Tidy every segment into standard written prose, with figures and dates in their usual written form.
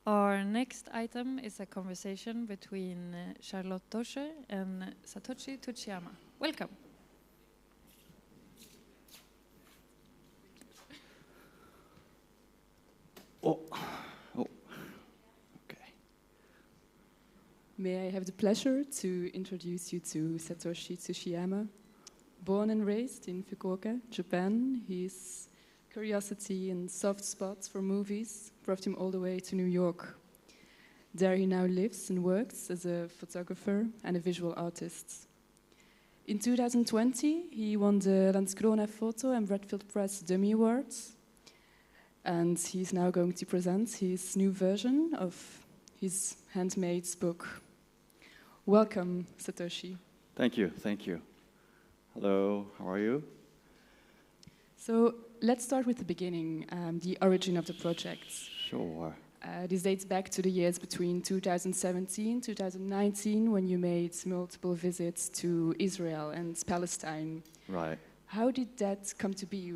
Our next item is a conversation between Charlotte Dossche and Satoshi Tsuchiyama. Welcome. Oh, okay. May I have the pleasure to introduce you to Satoshi Tsuchiyama. Born and raised in Fukuoka, Japan, his curiosity and soft spots for movies brought him all the way to New York. There he now lives and works as a photographer and a visual artist. In 2020, he won the Landskrona Photo and Redfield Press Dummy Awards. And he's now going to present his new version of his handmade book. Welcome, Satoshi. Thank you, thank you. Hello, how are you? So let's start with the beginning, the origin of the project. Sure. This dates back to the years between 2017, 2019, when you made multiple visits to Israel and Palestine. Right. How did that come to be?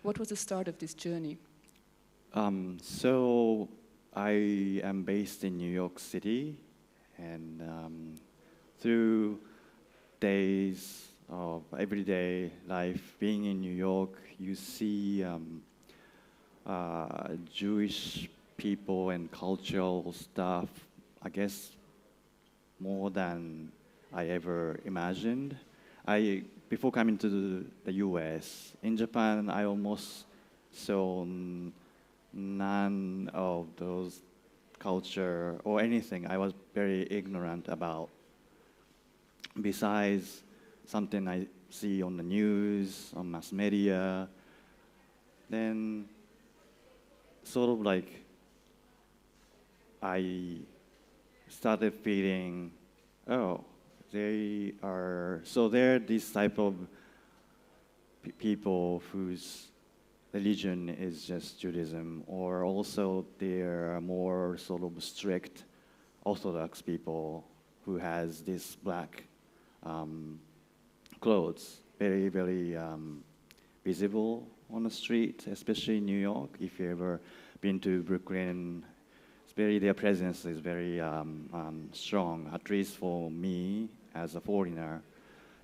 What was the start of this journey? So I am based in New York City, and through days of everyday life being in New York, you see Jewish people and cultural stuff, I guess, more than I ever imagined. Before coming to the US, in Japan, I almost saw none of those culture or anything I was very ignorant about. Besides something I see on the news, on mass media, then sort of like I started feeling, oh, they're this type of people whose religion is just Judaism, or also they're more sort of strict Orthodox people who has this black clothes, very, very visible on the street, especially in New York. If you ever been to Brooklyn, their presence is very strong, at least for me as a foreigner.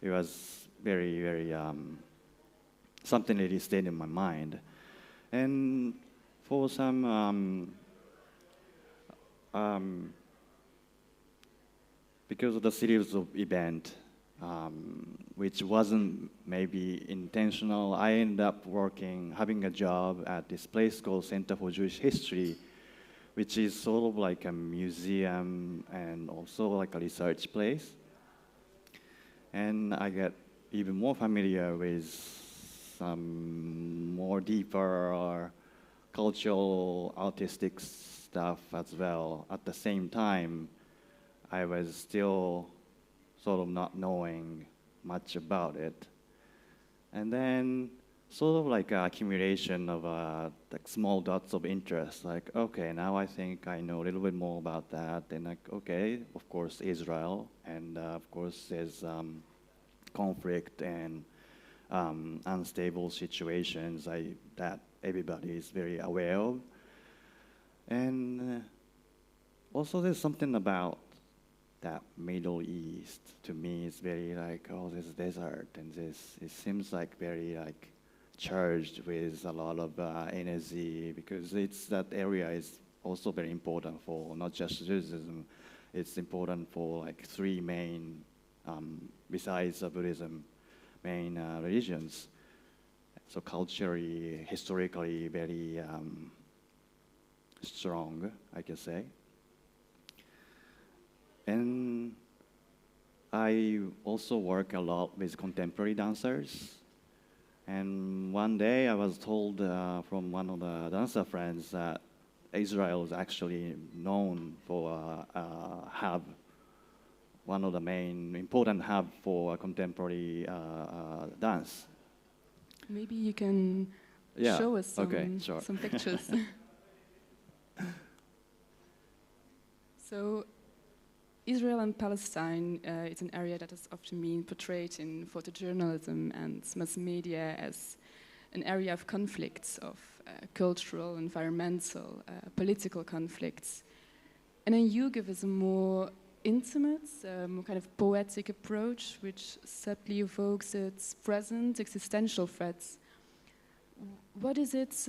It was very, very something that stayed in my mind. And for some, because of the series of events, which wasn't maybe intentional, I ended up having a job at this place called Center for Jewish History, which is sort of like a museum and also like a research place. And I got even more familiar with some more deeper cultural, artistic stuff as well. At the same time, I was still sort of not knowing much about it. And then sort of like an accumulation of like small dots of interest, like, okay, now I think I know a little bit more about that. And like, okay, of course, Israel, and of course, there's conflict and unstable situations that everybody is very aware of. And also there's something about that Middle East, to me, is very like, oh, this desert, and it seems like very like charged with a lot of energy, because that area is also very important for not just Judaism. It's important for like three main, besides Buddhism, main religions. So culturally, historically, very strong, I can say. And I also work a lot with contemporary dancers. And one day I was told from one of the dancer friends that Israel is actually known for have one of the main important hub for contemporary dance. Maybe you can show us some pictures. So Israel and Palestine, it's an area that has often been portrayed in photojournalism and mass media as an area of conflicts, of cultural, environmental, political conflicts. And then you give us a more intimate, kind of poetic approach, which subtly evokes its present existential threats. What is it?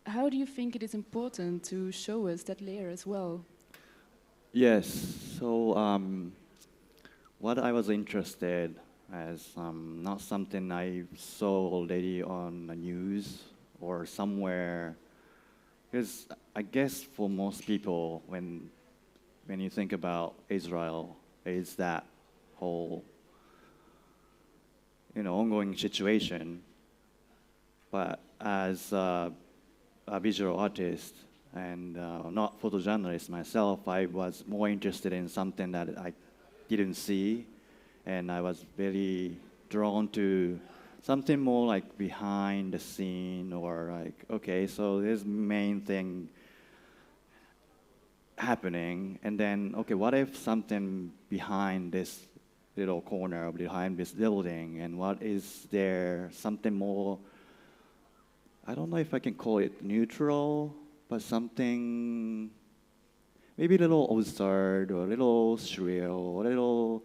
How do you think it is important to show us that layer as well? Yes. So what I was interested as not something I saw already on the news or somewhere, because I guess for most people, when you think about Israel, it's that whole ongoing situation. But as a visual artist and not photojournalist myself, I was more interested in something that I didn't see, and I was very drawn to something more like behind the scene, or like, okay, so this main thing happening, and then, okay, what if something behind this little corner, behind this building, and what is there, something more, I don't know if I can call it neutral, but something maybe a little absurd, or a little surreal, or a little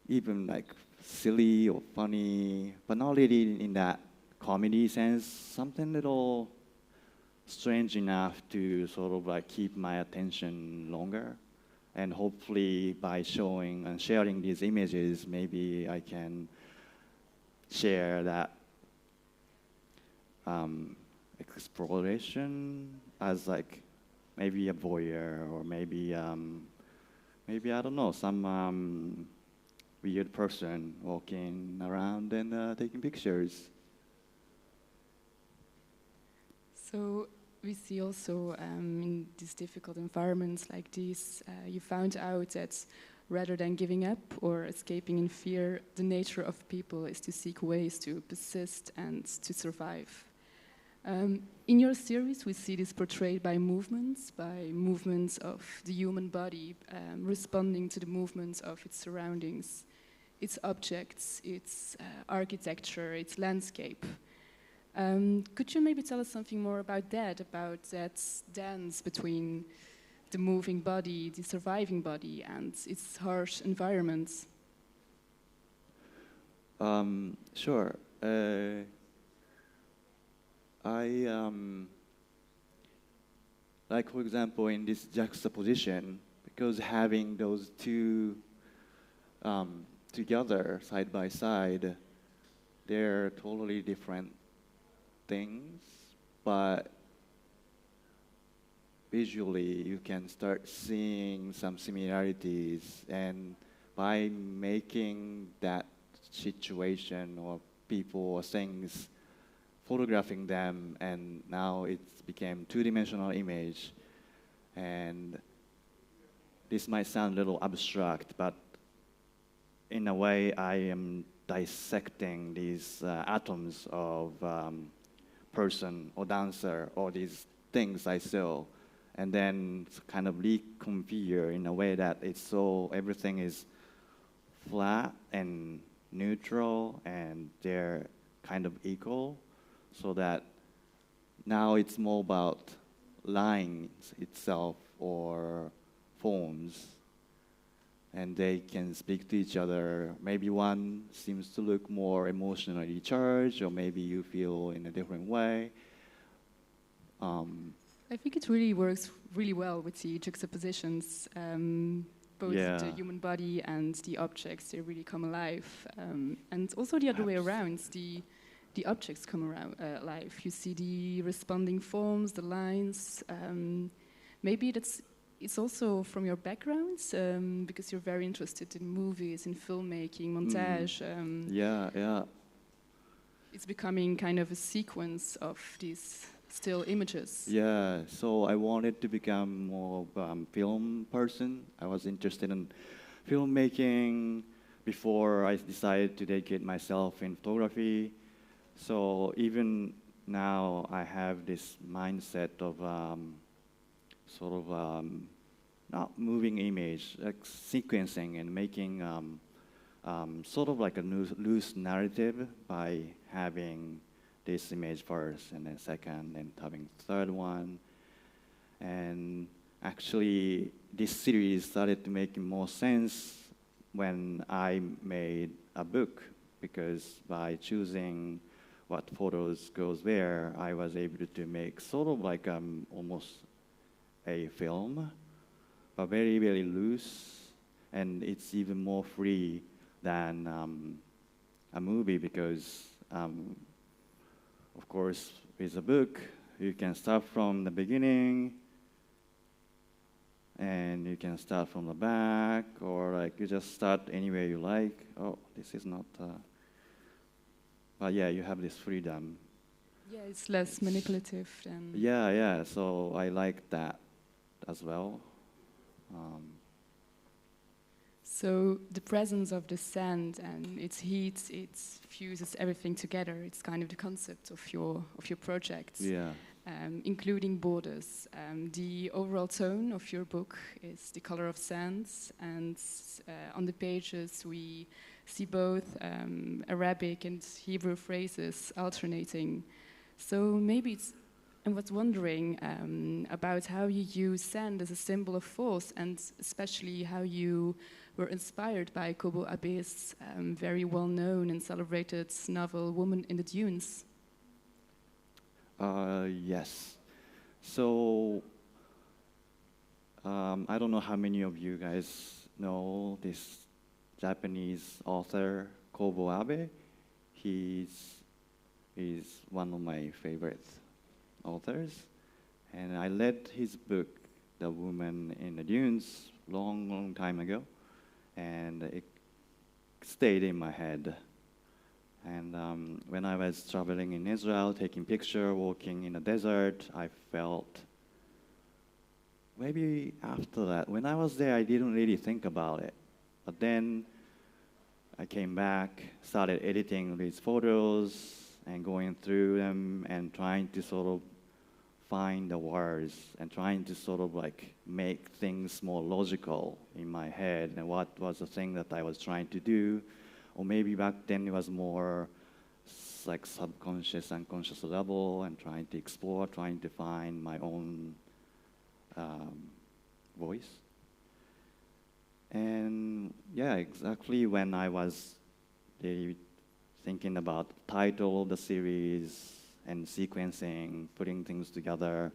even like silly or funny, but not really in that comedy sense, something little strange enough to sort of like keep my attention longer. And hopefully by showing and sharing these images, maybe I can share that exploration as like maybe a voyeur, or maybe I don't know, some weird person walking around and taking pictures. So we see also in these difficult environments like these, you found out that rather than giving up or escaping in fear, the nature of people is to seek ways to persist and to survive. In your series, we see this portrayed by movements of the human body responding to the movements of its surroundings, its objects, its architecture, its landscape. Could you maybe tell us something more about that dance between the moving body, the surviving body, and its harsh environments? Sure. I like, for example, in this juxtaposition, because having those two together side by side, they're totally different things, but visually you can start seeing some similarities, and by making that situation or people or things, photographing them, and now it's became two-dimensional image. And this might sound a little abstract, but in a way I am dissecting these atoms of person or dancer or these things I saw, and then kind of reconfigure in a way that it's so everything is flat and neutral and they're kind of equal, so that now it's more about lines itself or forms, and they can speak to each other. Maybe one seems to look more emotionally charged, or maybe you feel in a different way. I think it really works really well with the juxtapositions. Both the human body and the objects, they really come alive. And also the other way around, the objects come around alive. You see the responding forms, the lines. Maybe it's also from your backgrounds, because you're very interested in movies, in filmmaking, montage. Yeah. It's becoming kind of a sequence of these still images. Yeah, so I wanted to become more of a film person. I was interested in filmmaking before I decided to dedicate myself in photography. So even now I have this mindset of not moving image, like sequencing and making sort of like a loose narrative by having this image first, and then second, and having third one. And actually, this series started to make more sense when I made a book, because by choosing what photos goes where, I was able to make sort of like almost a film, but very, very loose, and it's even more free than a movie, because, of course, with a book, you can start from the beginning, and you can start from the back, or like you just start anywhere you like. Oh, this is not. But yeah, you have this freedom. Yeah, it's less manipulative than. Yeah, yeah. So I like that as well. So the presence of the sand and its heat, it fuses everything together. It's kind of the concept of your project. Yeah. Including borders. The overall tone of your book is the color of sands, and on the pages we see both Arabic and Hebrew phrases alternating. So maybe I was wondering about how you use sand as a symbol of force, and especially how you were inspired by Kobo Abe's very well-known and celebrated novel Woman in the Dunes. Yes. So I don't know how many of you guys know this Japanese author, Kobo Abe. He's one of my favorite authors. And I read his book, The Woman in the Dunes, long time ago. And it stayed in my head. And when I was traveling in Israel, taking picture, walking in the desert, I felt maybe after that, when I was there, I didn't really think about it. But then I came back, started editing these photos and going through them and trying to sort of find the words and trying to sort of like make things more logical in my head and what was the thing that I was trying to do. Or maybe back then it was more like subconscious, unconscious level, and trying to explore, trying to find my own voice. And yeah, exactly when I was really thinking about the title of the series and sequencing, putting things together,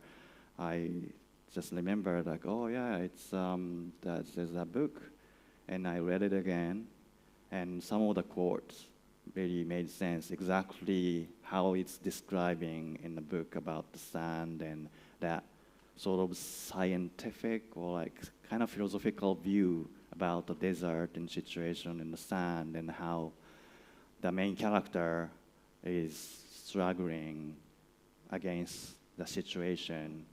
I just remembered like, oh yeah, it's there's that book, and I read it again. And some of the quotes really made sense, exactly how it's describing in the book about the sand and that sort of scientific or like kind of philosophical view about the desert and situation in the sand, and how the main character is struggling against the situation,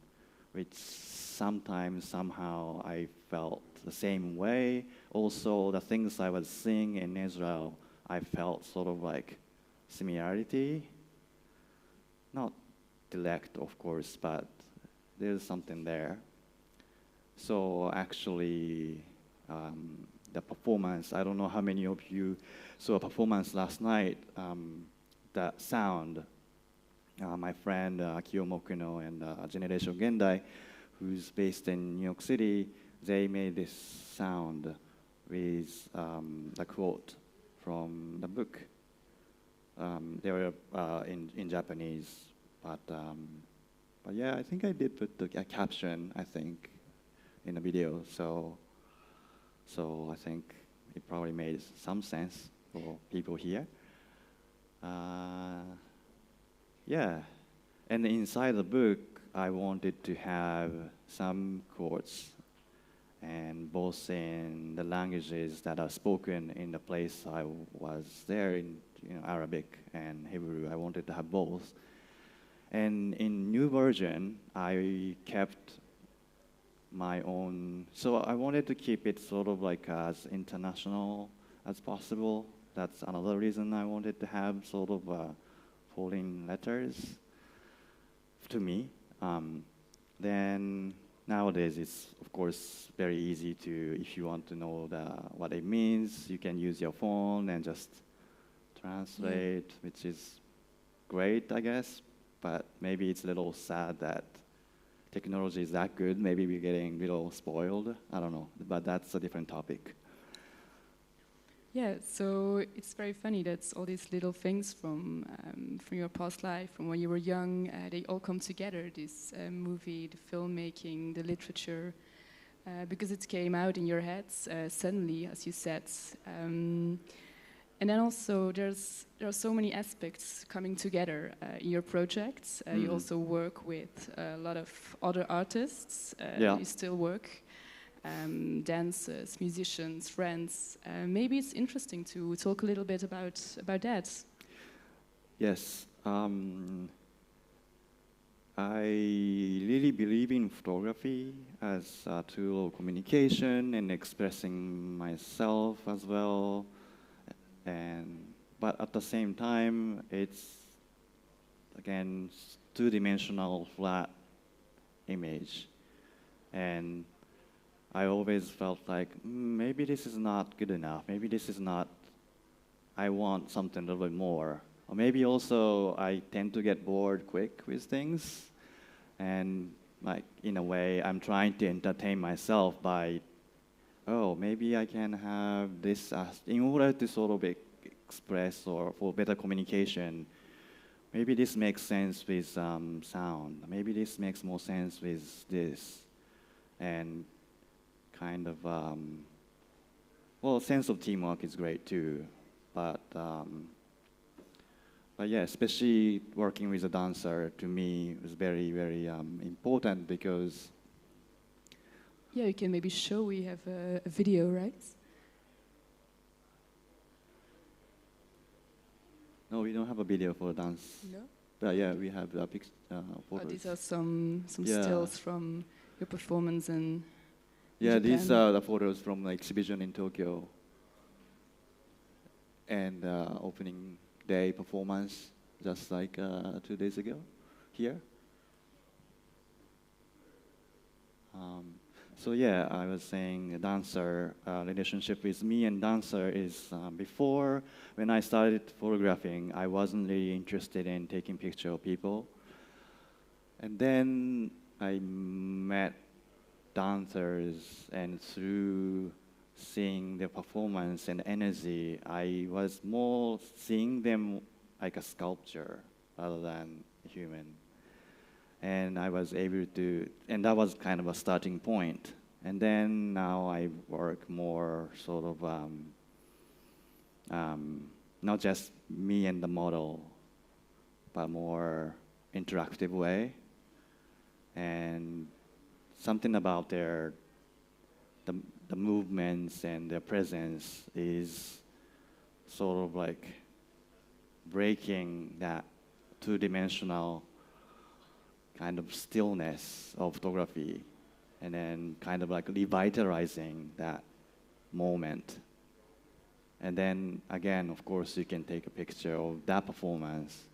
which sometimes, somehow, I felt the same way. Also, the things I was seeing in Israel, I felt sort of like similarity. Not direct, of course, but there's something there. So actually, the performance, I don't know how many of you saw a performance last night, that sound. My friend Akio Mokuno and Generation Gendai, who's based in New York City, they made this sound with a quote from the book. They were in Japanese, but yeah, I think I did put a caption, I think, in the video. So I think it probably made some sense for people here. Yeah, and inside the book, I wanted to have some quotes, and both in the languages that are spoken in the place I was there, in Arabic and Hebrew. I wanted to have both. And in new version, I kept my own. So I wanted to keep it sort of like as international as possible. That's another reason I wanted to have sort of foreign letters to me. Then nowadays it's of course very easy to, if you want to know what it means, you can use your phone and just translate, which is great, I guess, but maybe it's a little sad that technology is that good. Maybe we're getting a little spoiled. I don't know, but that's a different topic. Yeah, so it's very funny that all these little things from your past life, from when you were young, they all come together. This movie, the filmmaking, the literature, because it came out in your heads suddenly, as you said. And then also there are so many aspects coming together in your projects. You also work with a lot of other artists. You still work. Dancers, musicians, friends. Maybe it's interesting to talk a little bit about that. Yes. I really believe in photography as a tool of communication and expressing myself as well. But at the same time, it's, again, two-dimensional flat image. And I always felt like, maybe this is not good enough. Maybe this is not, I want something a little bit more. Or maybe also I tend to get bored quick with things. And like, in a way, I'm trying to entertain myself by, oh, maybe I can have this, in order to sort of express or for better communication, maybe this makes sense with sound. Maybe this makes more sense with this. And kind of, well, sense of teamwork is great too, but yeah, especially working with a dancer to me was very, very important because. Yeah, you can maybe show. We have a video, right? No, we don't have a video for dance. No. But yeah, we have photos. Oh, these are some stills from your performance in. Yeah, Japan. these are the photos from the exhibition in Tokyo and opening day performance just like 2 days ago here. So yeah, I was saying dancer relationship with me and dancer is before when I started photographing, I wasn't really interested in taking picture of people. And then I met dancers, and through seeing their performance and energy, I was more seeing them like a sculpture rather than a human. And I was able to, and that was kind of a starting point. And then now I work more sort of, not just me and the model, but more interactive way. And something about the movements and their presence is sort of like breaking that two-dimensional kind of stillness of photography and then kind of like revitalizing that moment. And then again, of course, you can take a picture of that performance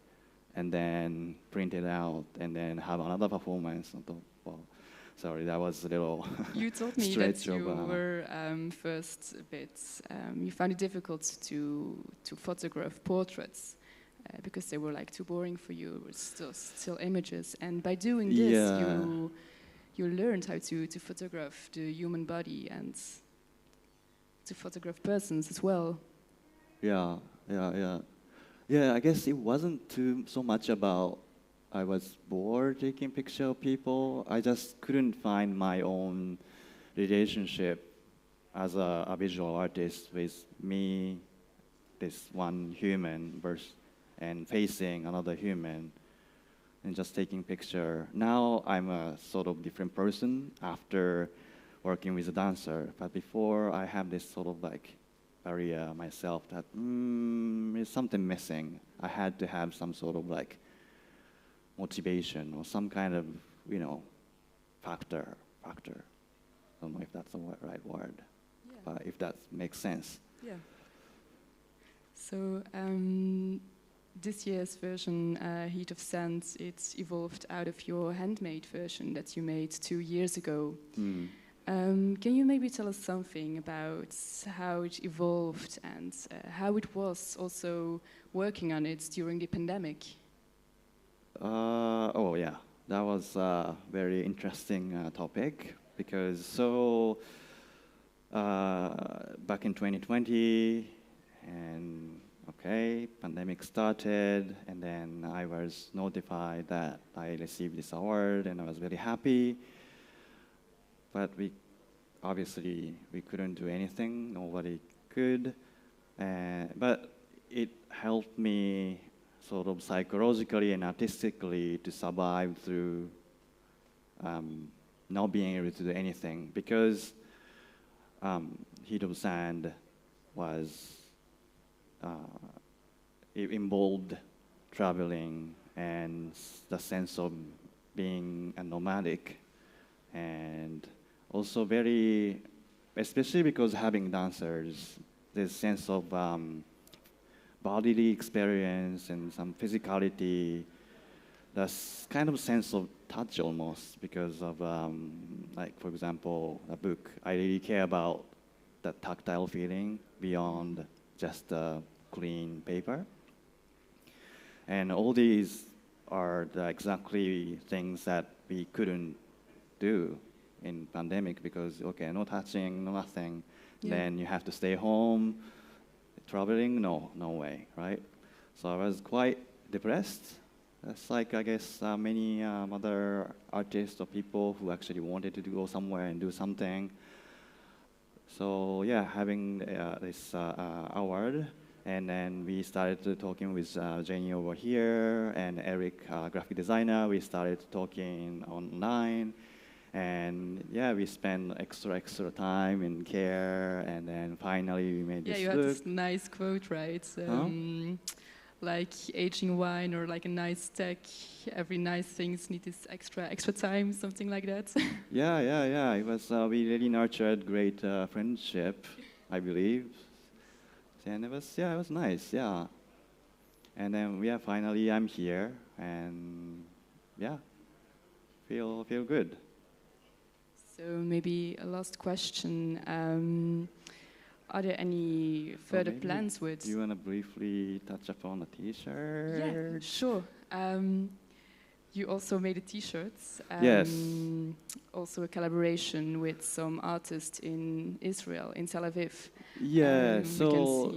and then print it out and then have another performance on top. Well, sorry, that was a little You told me that you were first a bit, you found it difficult to photograph portraits because they were like too boring for you. It was still images. And by doing this, you learned how to photograph the human body and to photograph persons as well. Yeah, I guess it wasn't so much about I was bored taking picture of people. I just couldn't find my own relationship as a visual artist with me, this one human, and facing another human, and just taking picture. Now I'm a sort of different person after working with a dancer. But before I have this sort of like barrier myself that there's something missing. I had to have some sort of like motivation or some kind of, factor. I don't know if that's the right word, but if that makes sense. Yeah. So this year's version, Heat of Sand, it evolved out of your handmade version that you made 2 years ago. Can you maybe tell us something about how it evolved and how it was also working on it during the pandemic? Oh yeah, that was a very interesting topic because back in 2020, and okay, pandemic started, and then I was notified that I received this award, and I was very happy. But obviously we couldn't do anything. Nobody could, but it helped me sort of psychologically and artistically to survive through not being able to do anything because Heat of Sand was it involved traveling and the sense of being a nomadic, and also very, especially because having dancers, this sense of bodily experience and some physicality, this kind of sense of touch almost because of, like, for example, a book. I really care about the tactile feeling beyond just the clean paper. And all these are the exactly things that we couldn't do in pandemic because, okay, no touching, no nothing. Yeah. Then you have to stay home. Traveling, no way, right? So I was quite depressed. That's like, I guess, many other artists or people who actually wanted to go somewhere and do something. So yeah, having this award, and then we started talking with Jenny over here and Eric, graphic designer. We started talking online, and yeah, we spent extra time and care, and then finally we made this look. Yeah, you look. had this nice quote, right? Like aging wine or like a nice tech, every nice things need this extra time, something like that. Yeah. It was we really nurtured great friendship, I believe, and it was nice, yeah. And then finally I'm here, and yeah, feel good. So maybe a last question. Are there any further plans with... Do you want to briefly touch upon the T-shirt? Yeah, sure. You also made a T-shirt. Yes. Also a collaboration with some artists in Israel, in Tel Aviv. Yeah, so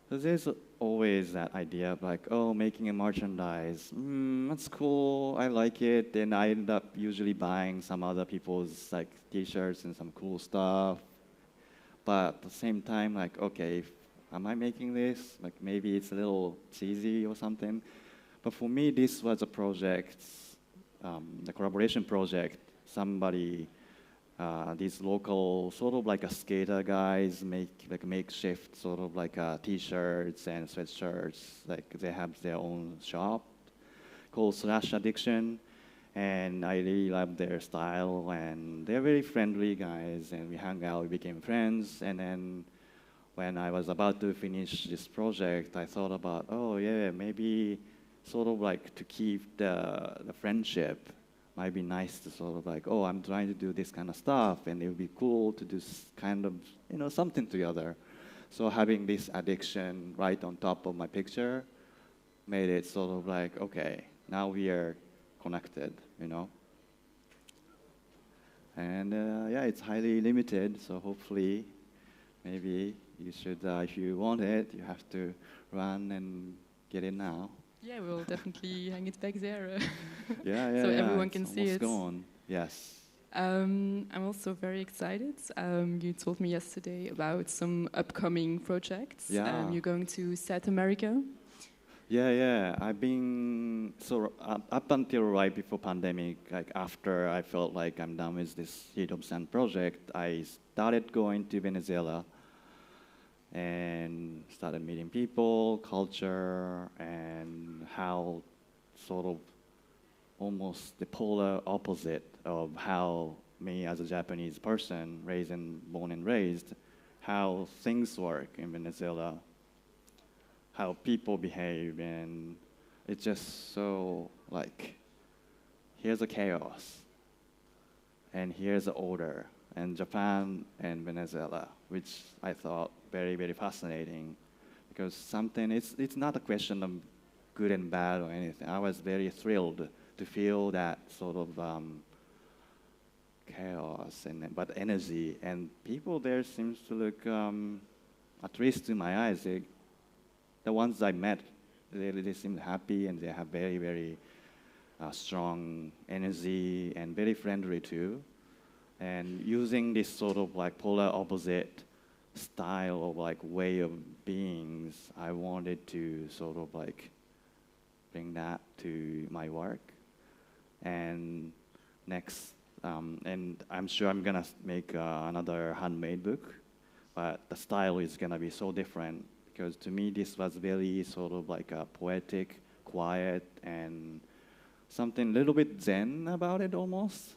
there's always that idea of like, oh, making a merchandise. That's cool, I like it. Then I end up usually buying some other people's like T-shirts and some cool stuff. But at the same time, like, okay, am I making this? Like, maybe it's a little cheesy or something. But for me, this was a project, the collaboration project. Somebody, these local, sort of like a skater guys make like makeshift sort of like T-shirts and sweatshirts. Like they have their own shop called Slash Addiction. And I really love their style, and they're very friendly guys, and we hung out, we became friends, and then when I was about to finish this project, I thought about, oh yeah, maybe sort of like to keep the friendship, might be nice to sort of like, oh, I'm trying to do this kind of stuff, and it would be cool to do kind of, something together. So having this addiction right on top of my picture made it sort of like, okay, now we are connected, And it's highly limited, so hopefully, maybe you should, if you want it, you have to run and get it now. Yeah, we'll definitely hang it back there. So everyone can see it. Gone. Yes. I'm also very excited. You told me yesterday about some upcoming projects. Yeah. You're going to South America. Yeah. I've been up until right before pandemic, like after I felt like I'm done with this Heat of Sand project, I started going to Venezuela and started meeting people, culture, and how sort of almost the polar opposite of how me as a Japanese person, born and raised, how things work in Venezuela, how people behave, and it's just so like, here's a chaos, and here's the order, and Japan and Venezuela, which I thought very, very fascinating, because it's not a question of good and bad or anything. I was very thrilled to feel that sort of chaos but energy. And people there seems to look, at least to my eyes, the ones I met, they seem happy and they have very, very strong energy and very friendly too. And using this sort of like polar opposite style of like way of beings, I wanted to sort of like bring that to my work. And next, and I'm sure I'm gonna make another handmade book, but the style is gonna be so different because to me this was very sort of like a poetic, quiet, and something a little bit zen about it almost,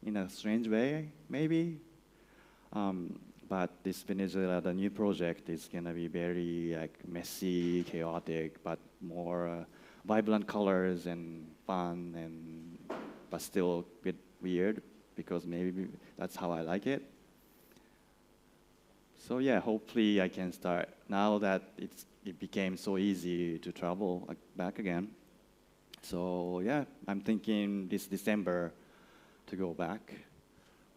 in a strange way, maybe. But this Venezuela, the new project, is gonna be very like messy, chaotic, but more vibrant colors and fun, but still a bit weird because maybe that's how I like it. So yeah, hopefully I can start now that it became so easy to travel back again. So yeah, I'm thinking this December to go back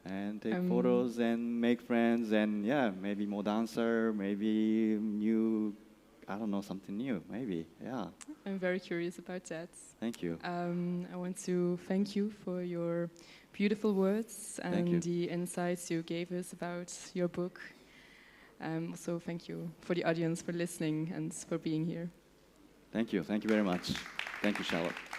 and take photos and make friends and yeah, maybe more dancer, maybe new, I don't know, something new, maybe, yeah. I'm very curious about that. Thank you. I want to thank you for your beautiful words and the insights you gave us about your book. Also, thank you for the audience for listening and for being here. Thank you very much. Thank you, Charlotte.